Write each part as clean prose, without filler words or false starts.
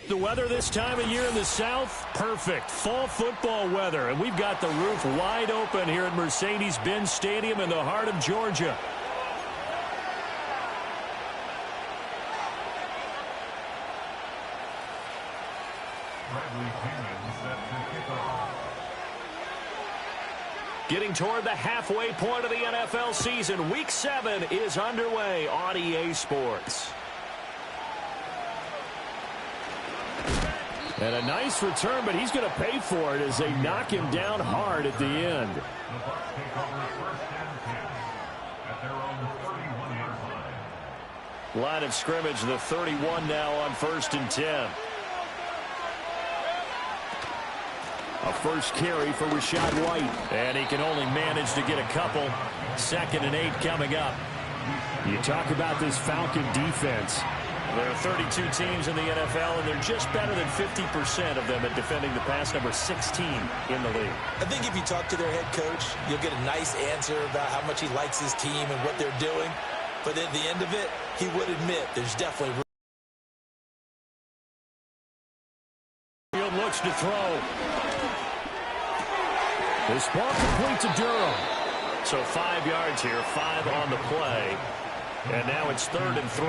The weather this time of year in the South, perfect. Fall football weather, and we've got the roof wide open here at Mercedes-Benz Stadium in the heart of Georgia. Getting toward the halfway point of the NFL season, Week 7 is underway on EA Sports. And a nice return, but he's going to pay for it as they knock him down hard at the end. The Bucks take over first and 10 at their own 31-yard line. Line of scrimmage, the 31 now on 1st and 10. A first carry for Rashad White. And he can only manage to get a couple. 2nd and 8 coming up. You talk about this Falcon defense. There are 32 teams in the NFL, and they're just better than 50% of them at defending the pass, number 16 in the league. I think if you talk to their head coach, you'll get a nice answer about how much he likes his team and what they're doing. But at the end of it, he would admit there's definitely room. Field looks to throw. This ball complete to Durham. So 5 yards here, 5 on the play. And now it's 3rd and 3.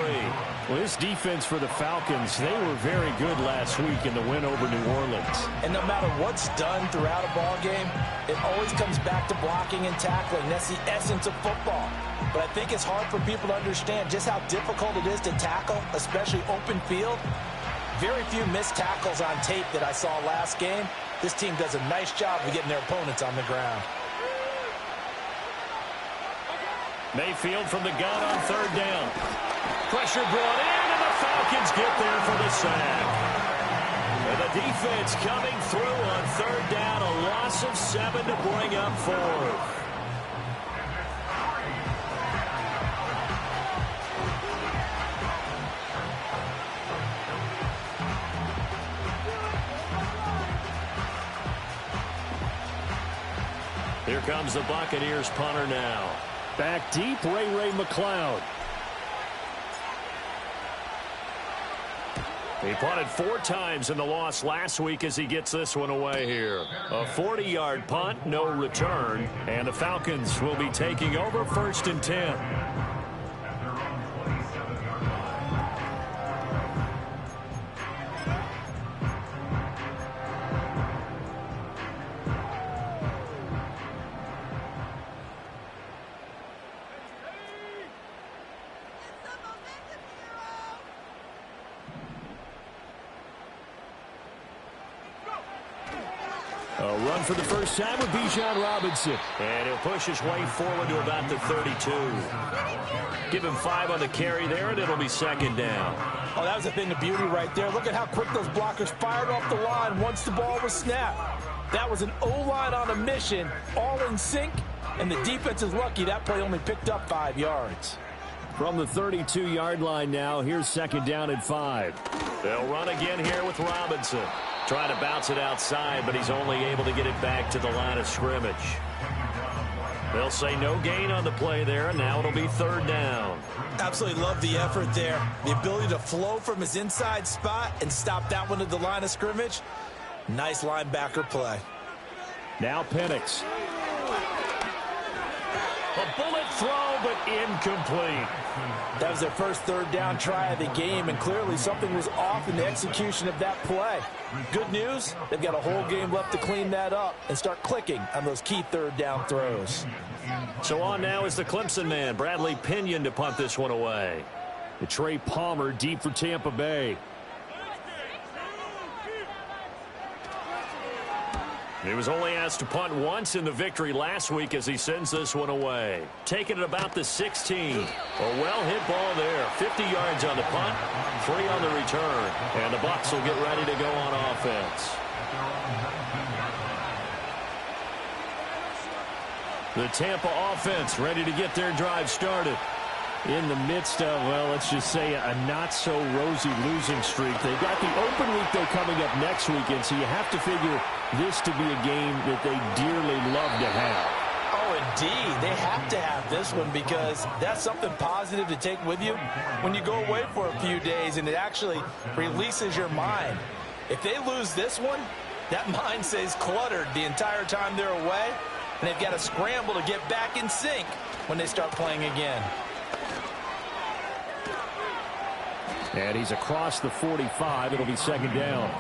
Well, this defense for the Falcons, they were very good last week in the win over New Orleans. And no matter what's done throughout a ball game, it always comes back to blocking and tackling. That's the essence of football. But I think it's hard for people to understand just how difficult it is to tackle, especially open field. Very few missed tackles on tape that I saw last game. This team does a nice job of getting their opponents on the ground. Mayfield from the gun on 3rd down. Pressure brought in, and the Falcons get there for the sack. And the defense coming through on 3rd down, a loss of 7 to bring up 4th. Here comes the Buccaneers punter now. Back deep, Ray McLeod. He punted 4 times in the loss last week as he gets this one away here. A 40-yard punt, no return, and the Falcons will be taking over 1st and 10. A run for the first time with Bijan Robinson. And he'll push his way forward to about the 32. Give him 5 on the carry there, and it'll be 2nd down. Oh, that was a thing of beauty right there. Look at how quick those blockers fired off the line once the ball was snapped. That was an O-line on a mission, all in sync, and the defense is lucky that play only picked up 5 yards. From the 32-yard line now, here's 2nd down and 5. They'll run again here with Robinson. Trying to bounce it outside, but he's only able to get it back to the line of scrimmage. They'll say no gain on the play there, and now it'll be 3rd down. Absolutely love the effort there. The ability to flow from his inside spot and stop that one at the line of scrimmage. Nice linebacker play. Now Penix. A bullet throw, but incomplete. That was their first 3rd down try of the game, and clearly something was off in the execution of that play. Good news, they've got a whole game left to clean that up and start clicking on those key 3rd down throws. So on now is the Clemson man, Bradley Pinion, to punt this one away. The Trey Palmer deep for Tampa Bay. He was only asked to punt once in the victory last week as he sends this one away. Taking it about the 16. A well-hit ball there. 50 yards on the punt, 3 on the return. And the Bucks will get ready to go on offense. The Tampa offense ready to get their drive started. In the midst of, well, let's just say a not-so-rosy losing streak. They've got the open week, though, coming up next weekend, so you have to figure this to be a game that they dearly love to have. Oh, and D, they have to have this one because that's something positive to take with you when you go away for a few days, and it actually releases your mind. If they lose this one, that mind stays cluttered the entire time they're away, and they've got to scramble to get back in sync when they start playing again. And he's across the 45. It'll be second down.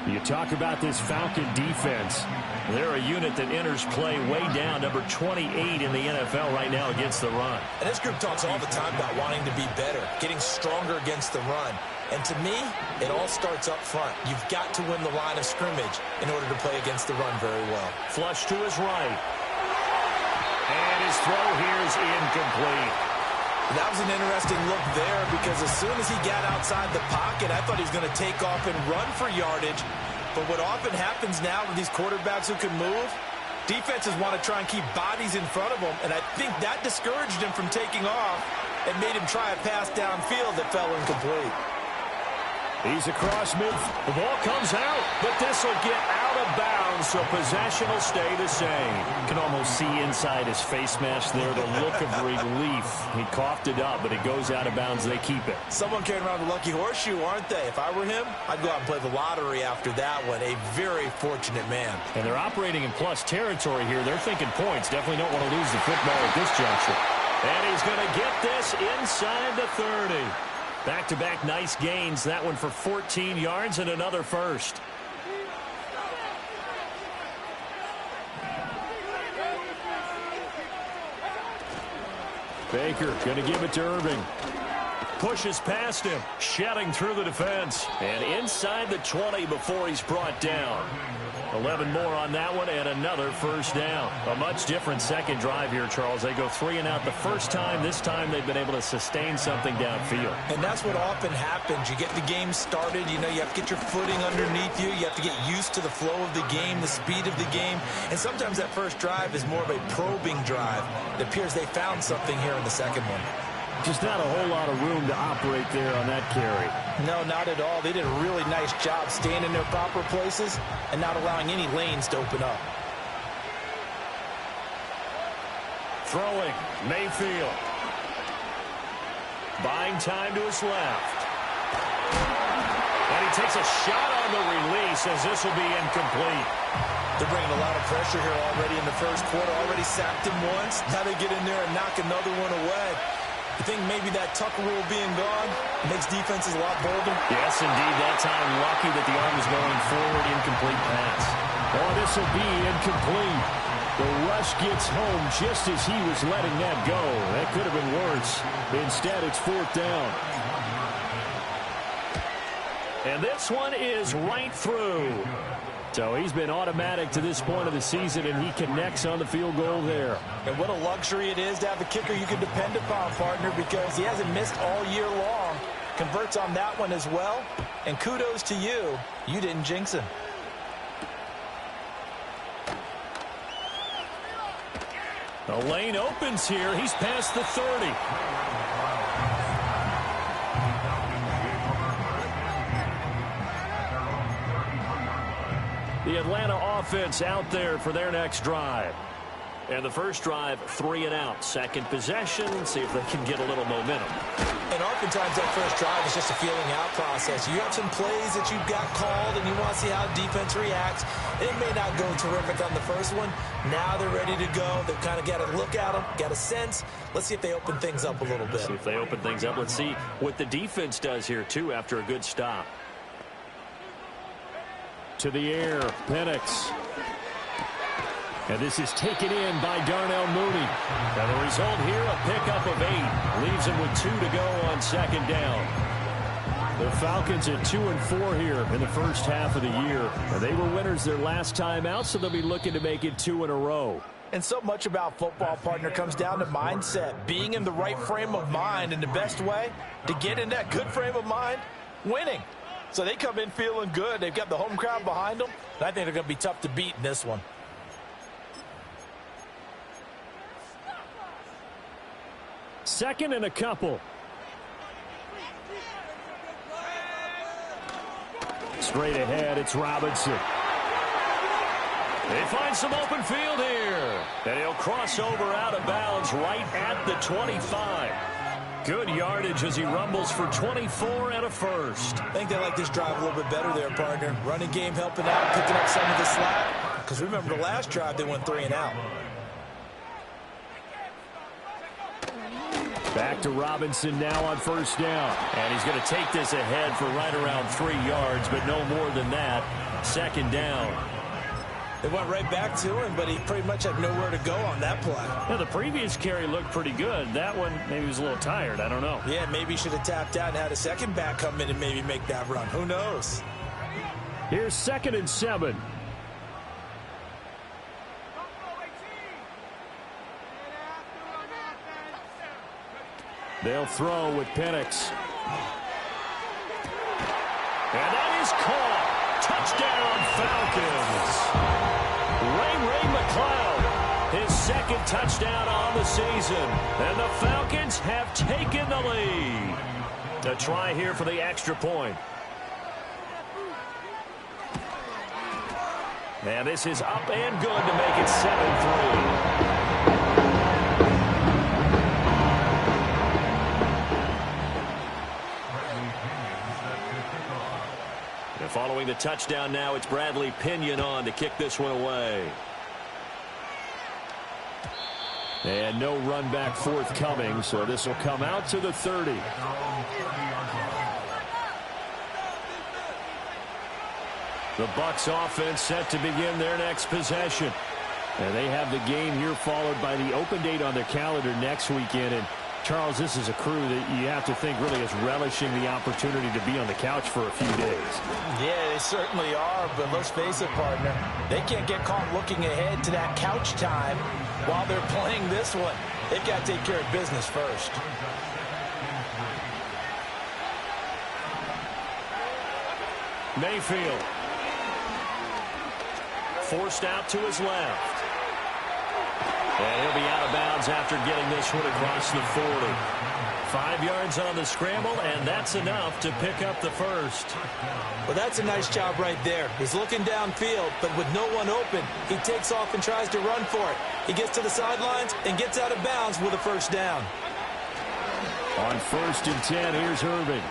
You talk about this Falcon defense. They're a unit that enters play way down, number 28 in the NFL right now against the run. And this group talks all the time about wanting to be better, getting stronger against the run. And to me, it all starts up front. You've got to win the line of scrimmage in order to play against the run very well. Flush to his right. And his throw here is incomplete. That was an interesting look there because as soon as he got outside the pocket, I thought he was going to take off and run for yardage. But what often happens now with these quarterbacks who can move, defenses want to try and keep bodies in front of them, and I think that discouraged him from taking off and made him try a pass downfield that fell incomplete. He's across mid. The ball comes out, but this will get out of bounds, so possession will stay the same. You can almost see inside his face mask there the look of relief. He coughed it up, but it goes out of bounds. They keep it. Someone carrying around the lucky horseshoe, aren't they? If I were him, I'd go out and play the lottery after that one. A very fortunate man. And they're operating in plus territory here. They're thinking points. Definitely don't want to lose the football at this juncture. And he's going to get this inside the 30. Back-to-back nice gains. That one for 14 yards and another first. Baker going to give it to Irving. Pushes past him, shedding through the defense. And inside the 20 before he's brought down. 11 more on that one and another first down. A much different second drive here, Charles. They go 3 and out the first time. This time they've been able to sustain something downfield. And that's what often happens. You get the game started. You know, you have to get your footing underneath you. You have to get used to the flow of the game, the speed of the game. And sometimes that first drive is more of a probing drive. It appears they found something here in the second one. Just not a whole lot of room to operate there on that carry. No, not at all. They did a really nice job staying in their proper places and not allowing any lanes to open up. Throwing, Mayfield. Buying time to his left. And he takes a shot on the release as this will be incomplete. They're bringing a lot of pressure here already in the first quarter. Already sacked him once. Now they get in there and knock another one away. You think maybe that Tucker rule being gone makes defenses a lot bolder? Yes, indeed. That time, lucky that the arm was going forward. Incomplete pass. Oh, this will be incomplete. The rush gets home just as he was letting that go. That could have been worse. Instead, it's fourth down. And this one is right through. So he's been automatic to this point of the season, and he connects on the field goal there. And what a luxury it is to have a kicker you can depend upon, partner, because he hasn't missed all year long. Converts on that one as well. And kudos to you. You didn't jinx him. The lane opens here. He's past the 30. The Atlanta offense out there for their next drive. And the first drive, 3 and out. Second possession, see if they can get a little momentum. And oftentimes that first drive is just a feeling out process. You have some plays that you've got called and you want to see how defense reacts. It may not go terrific on the first one. Now they're ready to go. They've kind of got to look at them, got a sense. Let's see if they open things up a little bit. See if they open things up. Let's see what the defense does here, too, after a good stop. To the air, Penix. And this is taken in by Darnell Mooney. And the result here, a pickup of 8. Leaves him with 2 to go on second down. The Falcons at 2-4 here in the first half of the year. And they were winners their last time out, so they'll be looking to make it 2 in a row. And so much about football, partner, comes down to mindset. Being in the right frame of mind, and the best way to get in that good frame of mind, winning. So they come in feeling good. They've got the home crowd behind them. And I think they're going to be tough to beat in this one. Second and a couple. Straight ahead, it's Robinson. They find some open field here. And he'll cross over out of bounds right at the 25. Good yardage as he rumbles for 24 and a first. I think they like this drive a little bit better there, partner. Running game helping out, picking up some of the slack. Because remember, the last drive they went 3 and out. Back to Robinson now on first down. And he's going to take this ahead for right around 3 yards, but no more than that. Second down. They went right back to him, but he pretty much had nowhere to go on that play. Yeah, the previous carry looked pretty good. That one, maybe he was a little tired. I don't know. Yeah, maybe he should have tapped out and had a second back come in and maybe make that run. Who knows? Here's 2nd and 7. They'll throw with Penix. And that is caught. Touchdown, Falcons. Ray McLeod, his 2nd touchdown on the season. And the Falcons have taken the lead. A try here for the extra point. And this is up and good to make it 7-3. Following the touchdown now, it's Bradley Pinion on to kick this one away. And no run back forthcoming, so this will come out to the 30. The Bucks offense set to begin their next possession. And they have the game here followed by the open date on their calendar next weekend. And Charles, this is a crew that you have to think really is relishing the opportunity to be on the couch for a few days. Yeah, they certainly are, but let's face it, partner. They can't get caught looking ahead to that couch time while they're playing this one. They've got to take care of business first. Mayfield. Forced out to his left. And he'll be out of bounds after getting this one across the 40. 5 yards on the scramble, and that's enough to pick up the first. Well, that's a nice job right there. He's looking downfield, but with no one open, he takes off and tries to run for it. He gets to the sidelines and gets out of bounds with a first down. On 1st and 10, here's Irving.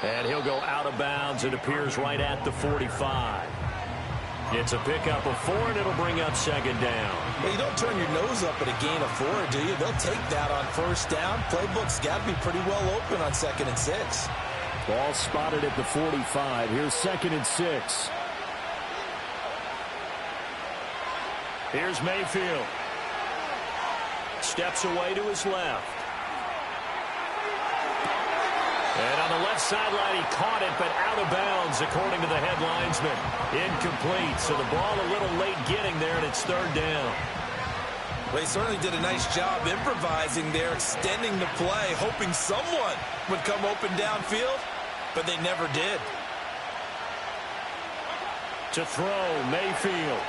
And he'll go out of bounds. It appears right at the 45. It's a pickup of 4, and it'll bring up 2nd down. Well, you don't turn your nose up at a gain of 4, do you? They'll take that on first down. Playbook's got to be pretty well open on 2nd and 6. Ball spotted at the 45. Here's 2nd and 6. Here's Mayfield. Steps away to his left. And on the left sideline, he caught it, but out of bounds, according to the head linesman. Incomplete, so the ball a little late getting there, and it's 3rd down. Well, he certainly did a nice job improvising there, extending the play, hoping someone would come open downfield, but they never did. To throw, Mayfield.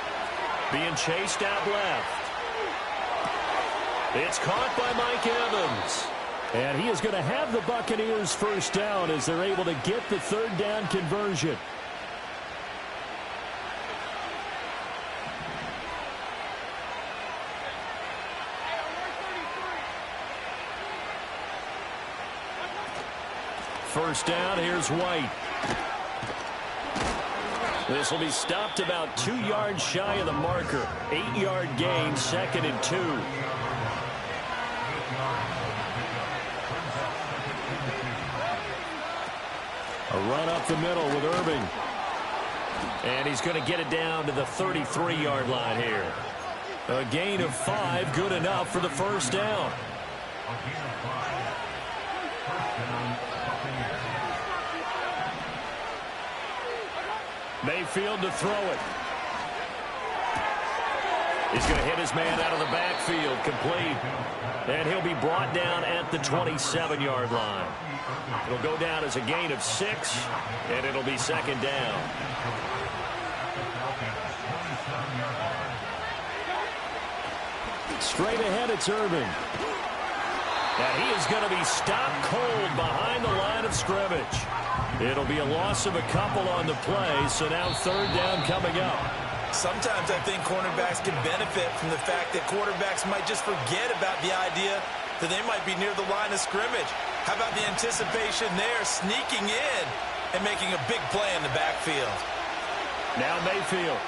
Being chased out left. It's caught by Mike Evans. And he is going to have the Buccaneers first down as they're able to get the 3rd down conversion. First down, here's White. This will be stopped about 2 yards shy of the marker. 8-yard gain, 2nd and 2. A run up the middle with Irving. And he's going to get it down to the 33-yard line here. A gain of 5, good enough for the first down. Mayfield to throw it. He's going to hit his man out of the backfield, complete. And he'll be brought down at the 27-yard line. It'll go down as a gain of 6, and it'll be 2nd down. Straight ahead, it's Irving. And he is going to be stopped cold behind the line of scrimmage. It'll be a loss of a couple on the play, so now 3rd down coming up. Sometimes I think cornerbacks can benefit from the fact that quarterbacks might just forget about the idea that they might be near the line of scrimmage. How about the anticipation there, sneaking in and making a big play in the backfield? Now Mayfield.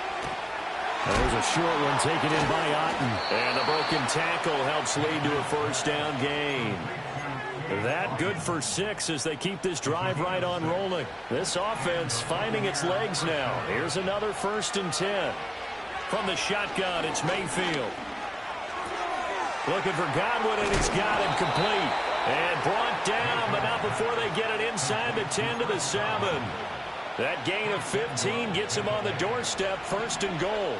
There's a short one taken in by Otten. And the broken tackle helps lead to a first down gain. That good for 6 as they keep this drive right on rolling. This offense finding its legs now. Here's another 1st and 10. From the shotgun, it's Mayfield. Looking for Godwin, and he's got him complete. And brought down, but not before they get it inside the 10 to the 7. That gain of 15 gets him on the doorstep, 1st and goal.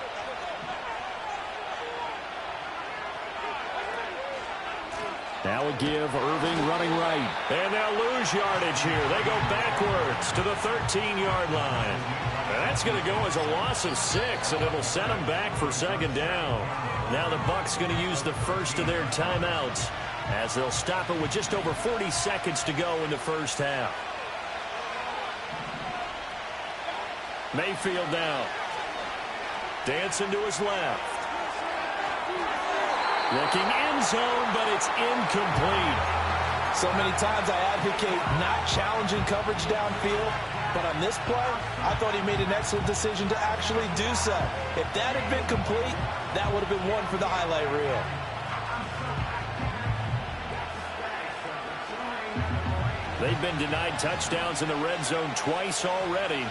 Now a give, Irving running right. And they'll lose yardage here. They go backwards to the 13-yard line. And that's going to go as a loss of 6, and it'll set them back for 2nd down. Now the Bucks going to use the first of their timeouts as they'll stop it with just over 40 seconds to go in the first half. Mayfield now. Dancing to his left. Looking end zone, but it's incomplete. So many times I advocate not challenging coverage downfield, but on this play, I thought he made an excellent decision to actually do so. If that had been complete, that would have been one for the highlight reel. They've been denied touchdowns in the red zone twice already.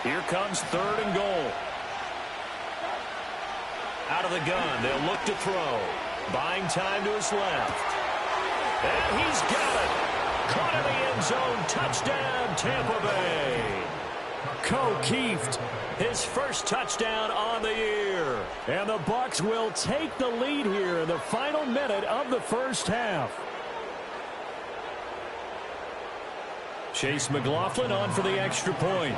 Here comes 3rd and goal. Out of the gun, they'll look to throw. Buying time to his left. And he's got it. Caught in the end zone. Touchdown, Tampa Bay. O'Keefe, his first touchdown on the year. And the Bucks will take the lead here in the final minute of the first half. Chase McLaughlin on for the extra point.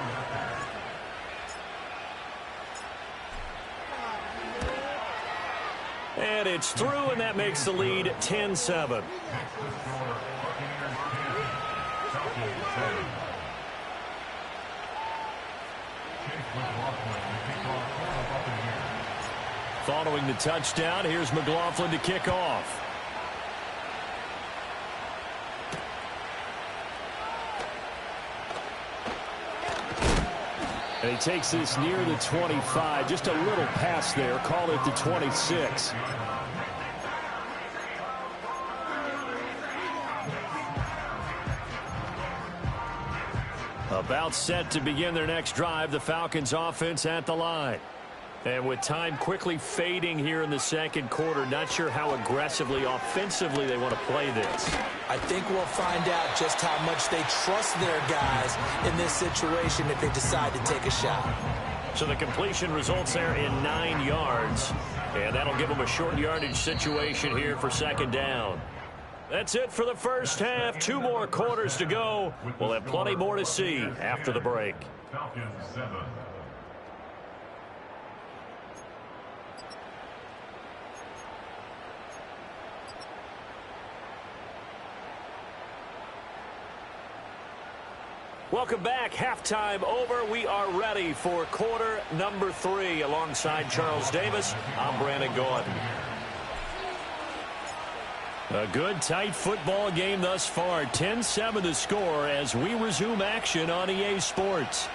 And it's through, and that makes the lead 10-7. Following the touchdown, here's McLaughlin to kick off. And he takes this near the 25. Just a little pass there. Call it the 26. About set to begin their next drive. The Falcons offense at the line. And with time quickly fading here in the second quarter, not sure how aggressively, offensively they want to play this. I think we'll find out just how much they trust their guys in this situation if they decide to take a shot. So the completion results there in 9 yards. And that'll give them a short yardage situation here for 2nd down. That's it for the first half. 2 more quarters to go. We'll have plenty more to see after the break. Falcons 7. Welcome back. Halftime over. We are ready for quarter number 3. Alongside Charles Davis, I'm Brandon Gordon. A good, tight football game thus far. 10-7 the score as we resume action on EA Sports.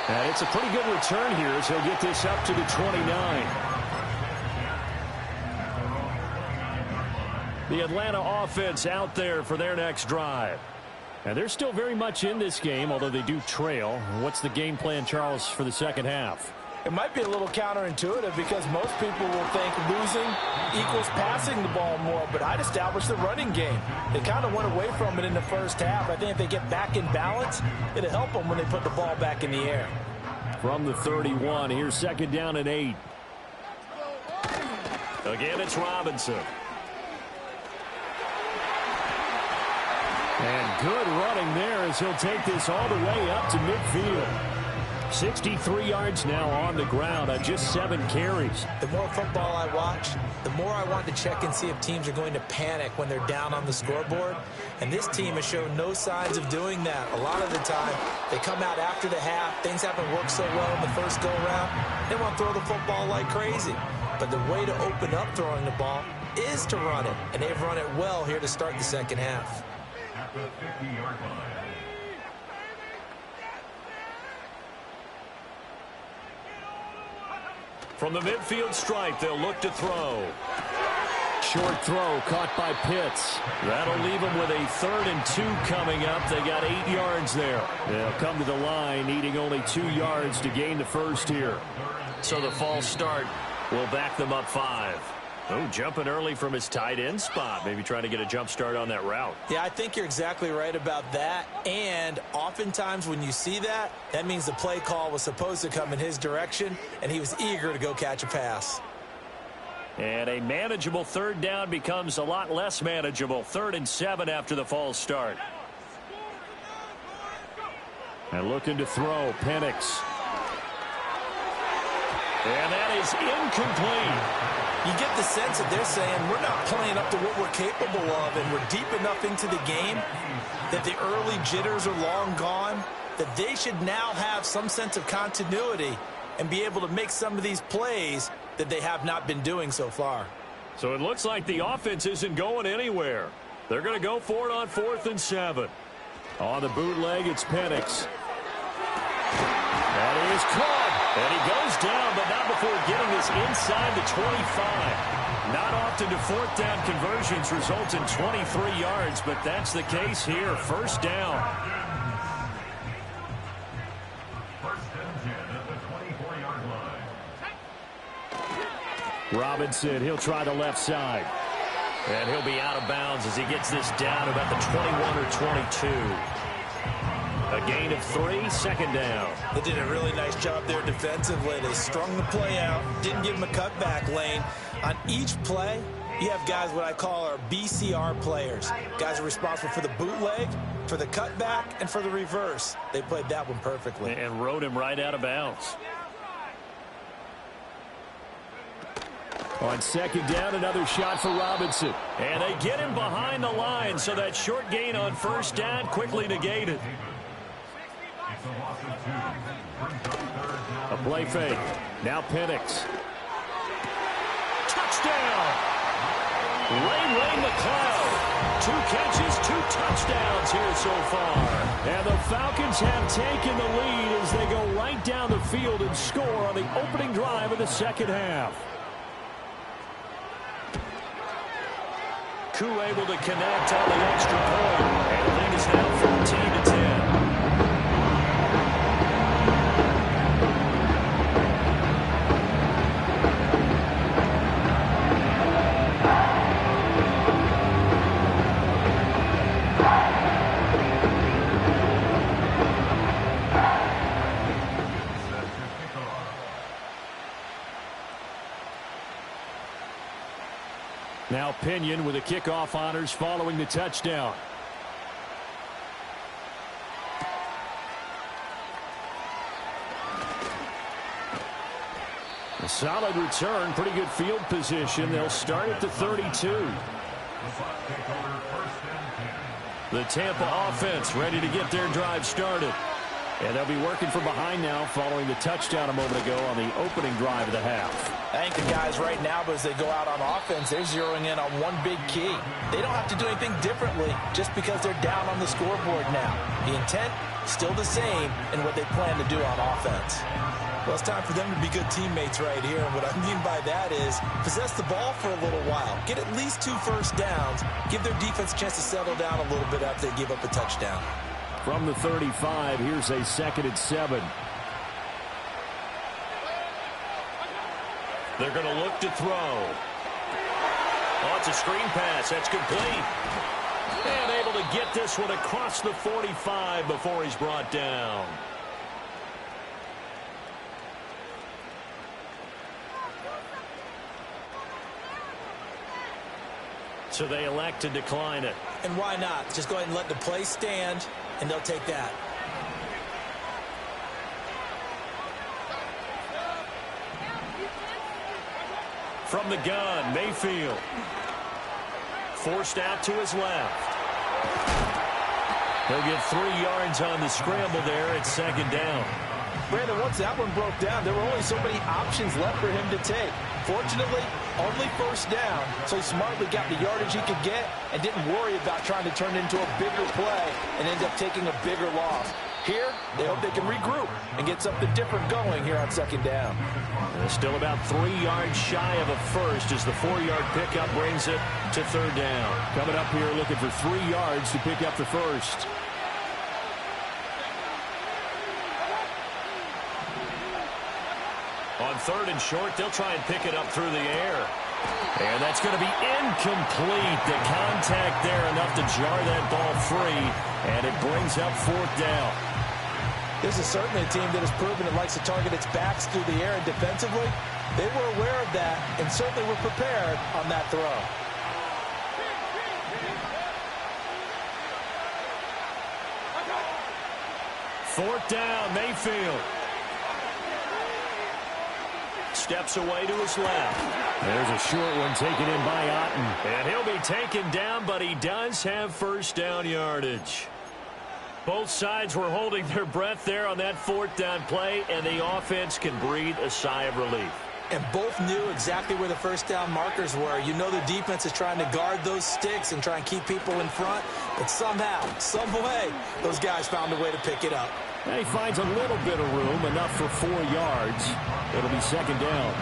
And it's a pretty good return here as he'll get this up to the 29. The Atlanta offense out there for their next drive. And they're still very much in this game, although they do trail. What's the game plan, Charles, for the second half? It might be a little counterintuitive because most people will think losing equals passing the ball more, but I'd establish the running game. They kind of went away from it in the first half. I think if they get back in balance, it'll help them when they put the ball back in the air. From the 31, here's 2nd down and 8. Again, it's Robinson. And good running there as he'll take this all the way up to midfield. 63 yards now on the ground on just 7 carries. The more football I watch, the more I want to check and see if teams are going to panic when they're down on the scoreboard. And this team has shown no signs of doing that. A lot of the time, they come out after the half. Things haven't worked so well in the first go-around. They want to throw the football like crazy. But the way to open up throwing the ball is to run it. And they've run it well here to start the second half. At the 50-yard line. From the midfield stripe, they'll look to throw. Short throw caught by Pitts. That'll leave them with a 3rd and 2 coming up. They got 8 yards there. They'll come to the line needing only 2 yards to gain the first here. So the false start will back them up 5. Oh, jumping early from his tight end spot. Maybe trying to get a jump start on that route. Yeah, I think you're exactly right about that. And oftentimes when you see that, that means the play call was supposed to come in his direction, and he was eager to go catch a pass. And a manageable 3rd down becomes a lot less manageable. 3rd and 7 after the false start. And looking to throw, Penix. And that is incomplete. You get the sense that they're saying we're not playing up to what we're capable of, and we're deep enough into the game that the early jitters are long gone, that they should now have some sense of continuity and be able to make some of these plays that they have not been doing so far. So it looks like the offense isn't going anywhere. They're going to go for it on 4th and 7. On the bootleg, it's Penix. And he is caught. And he goes down, but not before getting this inside the 25. Not often do 4th down conversions result in 23 yards, but that's the case here. 1st down. First and 10 at the 24-yard line. Robinson, he'll try the left side. And he'll be out of bounds as he gets this down about the 21 or 22. A gain of 3, 2nd down. They did a really nice job there defensively. They strung the play out, didn't give him a cutback lane. On each play, you have guys what I call our BCR players. Guys are responsible for the bootleg, for the cutback, and for the reverse. They played that one perfectly. And rode him right out of bounds. On 2nd down, another shot for Robinson. And they get him behind the line, so that short gain on 1st down quickly negated. A play fake. Now Penix. Touchdown! Ray McLeod. 2 catches, 2 touchdowns here so far. And the Falcons have taken the lead as they go right down the field and score on the opening drive of the second half. Koo able to connect on the extra point. And the lead is now 14-10. Now Pinion with the kickoff honors following the touchdown. A solid return, pretty good field position. They'll start at the 32. The Tampa offense ready to get their drive started. And they'll be working from behind now following the touchdown a moment ago on the opening drive of the half. I think the guys right now, as they go out on offense, they're zeroing in on one big key. They don't have to do anything differently just because they're down on the scoreboard now. The intent, still the same in what they plan to do on offense. Well, it's time for them to be good teammates right here. And what I mean by that is possess the ball for a little while. Get at least 2 first downs. Give their defense a chance to settle down a little bit after they give up a touchdown. From the 35, here's a 2nd and 7. They're going to look to throw. Oh, it's a screen pass. That's complete. And able to get this one across the 45 before he's brought down. So they elect to decline it. And why not? Just go ahead and let the play stand, and they'll take that. From the gun, Mayfield. Forced out to his left. He'll get 3 yards on the scramble there at second down. Brandon, once that one broke down, there were only so many options left for him to take. Fortunately, only first down, so he smartly got the yardage he could get and didn't worry about trying to turn it into a bigger play and end up taking a bigger loss. Here, they hope they can regroup and get something different going here on second down. Still about 3 yards shy of a first as the 4-yard pickup brings it to third down. Coming up here looking for 3 yards to pick up the first. On third and short, they'll try and pick it up through the air. And that's going to be incomplete. The contact there enough to jar that ball free, and it brings up fourth down. This is certainly a team that has proven it likes to target its backs through the air and defensively. They were aware of that and certainly were prepared on that throw. Fourth down, Mayfield. Steps away to his left. There's a short one taken in by Otten. And he'll be taken down, but he does have first down yardage. Both sides were holding their breath there on that fourth down play, and the offense can breathe a sigh of relief. And both knew exactly where the first down markers were. You know the defense is trying to guard those sticks and try and keep people in front, but somehow, some way, those guys found a way to pick it up. And he finds a little bit of room, enough for 4 yards. It'll be second down.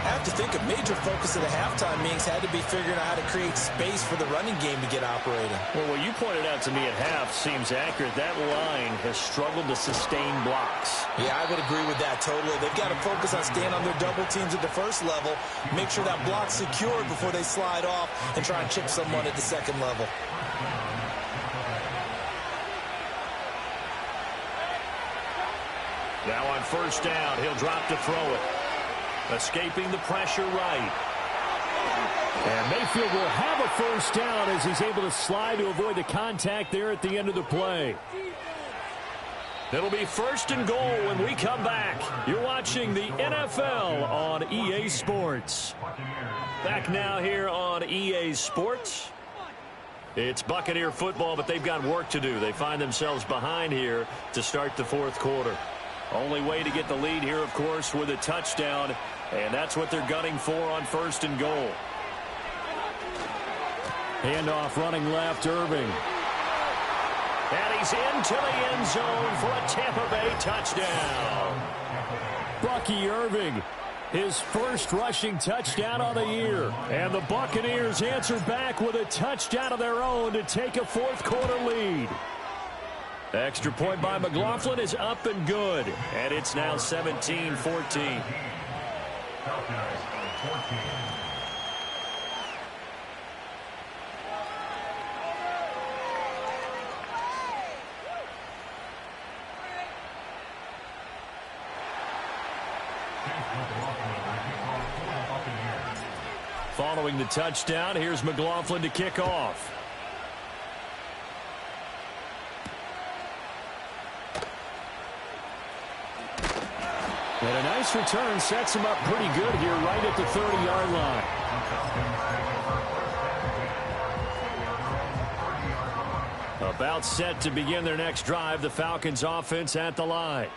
I have to think a major focus of the halftime meetings had to be figuring out how to create space for the running game to get operating. Well, what you pointed out to me at half seems accurate. That line has struggled to sustain blocks. Yeah, I would agree with that totally. They've got to focus on staying on their double teams at the first level, make sure that block's secured before they slide off and try and chip someone at the second level. Now on first down, he'll drop to throw it. Escaping the pressure right. And Mayfield will have a first down as he's able to slide to avoid the contact there at the end of the play. It'll be first and goal when we come back. You're watching the NFL on EA Sports. Back now here on EA Sports. It's Buccaneer football, but they've got work to do. They find themselves behind here to start the fourth quarter. Only way to get the lead here, of course, with a touchdown, and that's what they're gunning for on first and goal. Handoff running left, Irving. And he's into the end zone for a Tampa Bay touchdown. Bucky Irving, his first rushing touchdown of the year. And the Buccaneers answer back with a touchdown of their own to take a fourth quarter lead. Extra point by McLaughlin is up and good. And it's now 17-14. Following the touchdown, here's McLaughlin to kick off. And a nice return sets him up pretty good here right at the 30-yard line. About set to begin their next drive, the Falcons offense at the line.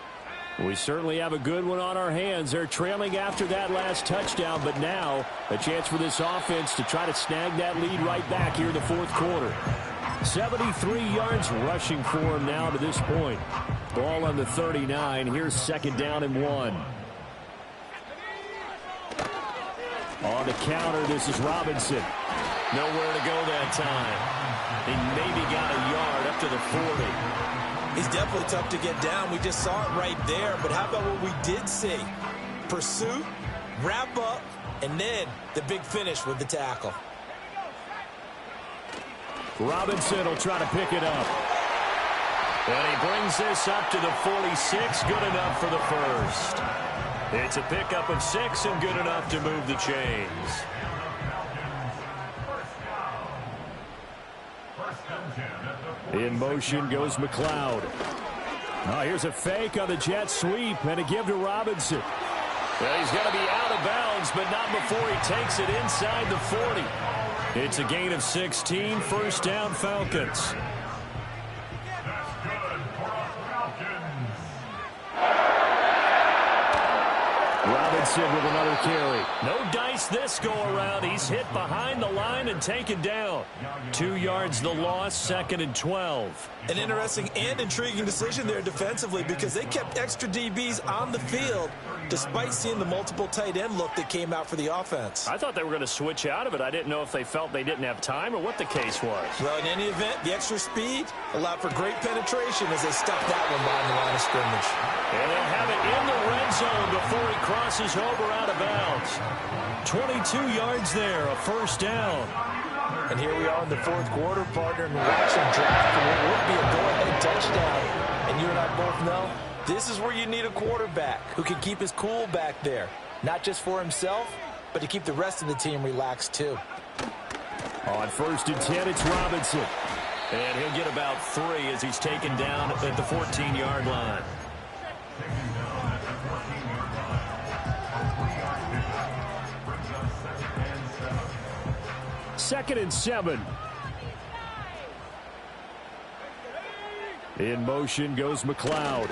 We certainly have a good one on our hands. They're trailing after that last touchdown, but now a chance for this offense to try to snag that lead right back here in the fourth quarter. 73 yards rushing for him now to this point. Ball on the 39. Here's second down and 1. On the counter, this is Robinson. Nowhere to go that time. He maybe got a yard up to the 40. He's definitely tough to get down. We just saw it right there. But how about what we did see? Pursuit, wrap up, and then the big finish with the tackle. Robinson will try to pick it up. And he brings this up to the 46. Good enough for the first. It's a pickup of 6 and good enough to move the chains. In motion goes McLeod. Now here's a fake on the jet sweep and a give to Robinson. Well, he's going to be out of bounds, but not before he takes it inside the 40. It's a gain of 16, first down Falcons. Robinson with another carry. No dice this go-around. He's hit behind the line and taken down. 2 yards the loss, 2nd and 12. An interesting and intriguing decision there defensively because they kept extra DBs on the field despite seeing the multiple tight end look that came out for the offense. I thought they were going to switch out of it. I didn't know if they felt they didn't have time or what the case was. Well, in any event, the extra speed allowed for great penetration as they stuffed that one behind the line of scrimmage. And they'll have it in the red zone before he crosses over out of bounds. 22 yards there, a first down. And here we are in the 4th quarter, partner, and watching draft for what would be a go-ahead touchdown. And you and I both know this is where you need a quarterback who can keep his cool back there. Not just for himself, but to keep the rest of the team relaxed too. On 1st and 10, it's Robinson. And he'll get about 3 as he's taken down at the 14-yard line. Second and 7. In motion goes McLeod.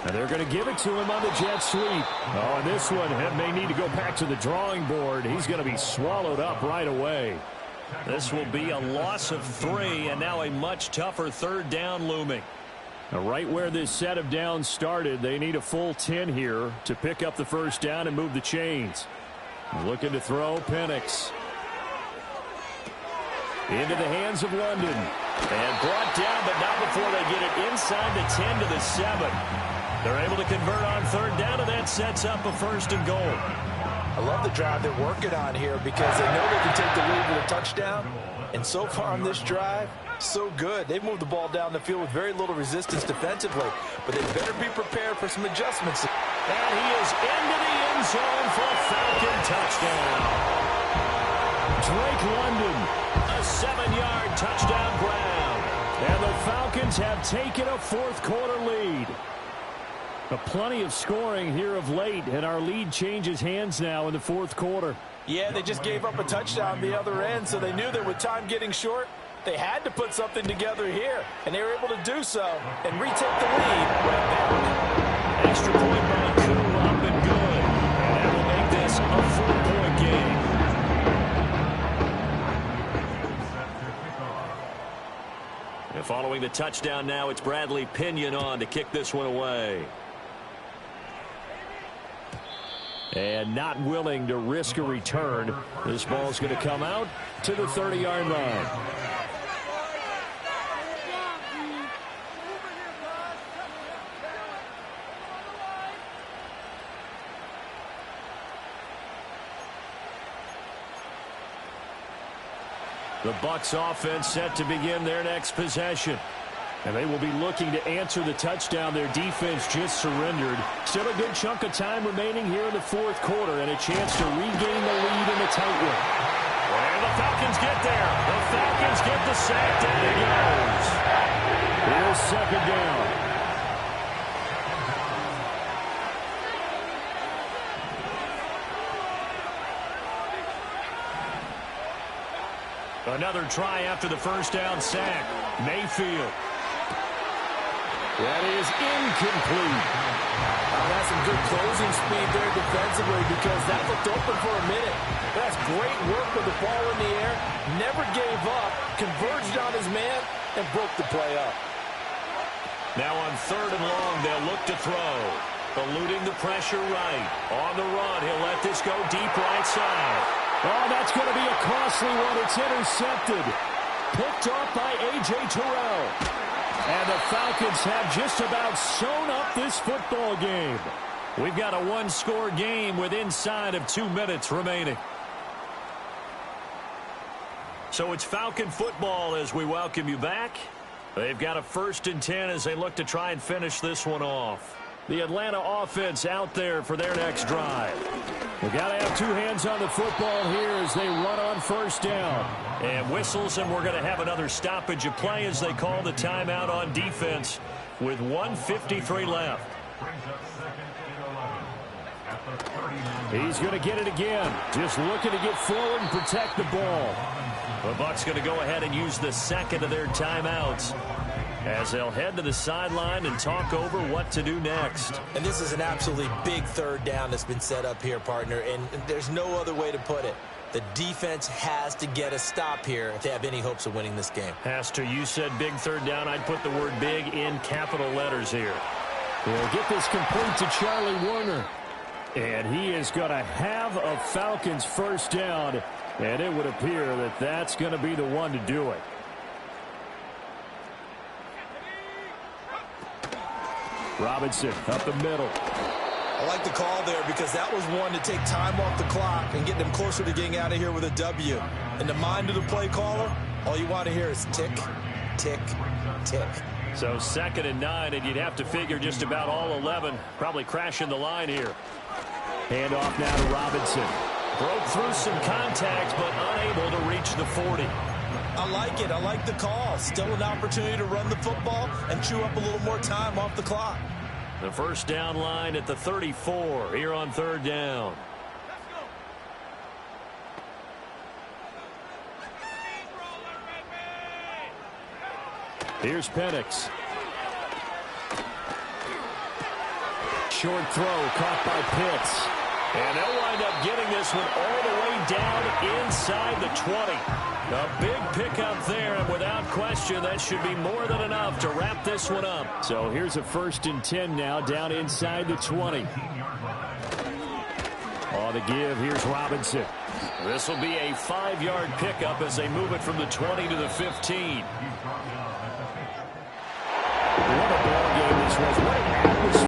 And they're going to give it to him on the jet sweep. Oh, and this one may need to go back to the drawing board. He's going to be swallowed up right away. This will be a loss of 3, and now a much tougher 3rd down looming. Now, right where this set of downs started, they need a full 10 here to pick up the first down and move the chains. Looking to throw, Penix. Into the hands of London. And brought down, but not before they get it inside the 10 to the 7. They're able to convert on 3rd down, and that sets up a 1st and goal. I love the drive they're working on here because they know they can take the lead with a touchdown. And so far on this drive, so good. They've moved the ball down the field with very little resistance defensively, but they better be prepared for some adjustments. And he is into the end zone for a Falcon touchdown. Drake London, a 7-yard touchdown grab. And the Falcons have taken a 4th quarter lead. But plenty of scoring here of late, and our lead changes hands now in the 4th quarter. Yeah, they just gave up a touchdown the other end, so they knew that with time getting short, they had to put something together here, and they were able to do so and retake the lead right back. Extra point by Koo up and good, and that will make this a 4-point game. And following the touchdown now, it's Bradley Pinion on to kick this one away. And not willing to risk a return. This ball's going to come out to the 30-yard line. The Bucks offense set to begin their next possession. And they will be looking to answer the touchdown their defense just surrendered. Still a good chunk of time remaining here in the 4th quarter and a chance to regain the lead in a tight one. And the Falcons get there. The Falcons get the sack. Down it goes. Here's 2nd down. Another try after the first down sack. Mayfield. That is incomplete. That's some good closing speed there defensively because that looked open for a minute. That's great work with the ball in the air. Never gave up. Converged on his man and broke the play up. Now on 3rd and long, they'll look to throw. Eluding the pressure right. On the run, he'll let this go deep right side. Oh, that's going to be a costly one. It's intercepted. Picked off by A.J. Terrell. And the Falcons have just about sewn up this football game. We've got a 1-score game with inside of 2 minutes remaining. So it's Falcon football as we welcome you back. They've got a 1st and 10 as they look to try and finish this one off. The Atlanta offense out there for their next drive. We've got to have 2 hands on the football here as they run on 1st down. And whistles, and we're going to have another stoppage of play as they call the timeout on defense with 1:53 left. He's going to get it again. Just looking to get forward and protect the ball. The Bucks going to go ahead and use the second of their timeouts as they'll head to the sideline and talk over what to do next. And this is an absolutely big third down that's been set up here, partner, and there's no other way to put it. The defense has to get a stop here if they have any hopes of winning this game. Pastor, you said big third down. I'd put the word big in capital letters here. He'll get this complete to Charlie Warner. And he is going to have a Falcons first down, and it would appear that that's going to be the one to do it. Robinson up the middle. I like the call there because that was one to take time off the clock and get them closer to getting out of here with a W. In the mind of the play caller, all you want to hear is tick, tick, tick. So 2nd and 9, and you'd have to figure just about all 11 probably crashing the line here. Hand off now to Robinson. Broke through some contact, but unable to reach the 40. I like it. I like the call. Still an opportunity to run the football and chew up a little more time off the clock. The first down line at the 34 here on 3rd down. Here's Penix. Short throw caught by Pitts. And they'll wind up getting this one all the way down inside the 20. A big pickup there, and without question, that should be more than enough to wrap this one up. So here's a 1st and 10 now, down inside the 20. On the give, here's Robinson. This will be a 5-yard pickup as they move it from the 20 to the 15. What a ball game this was. What an atmosphere.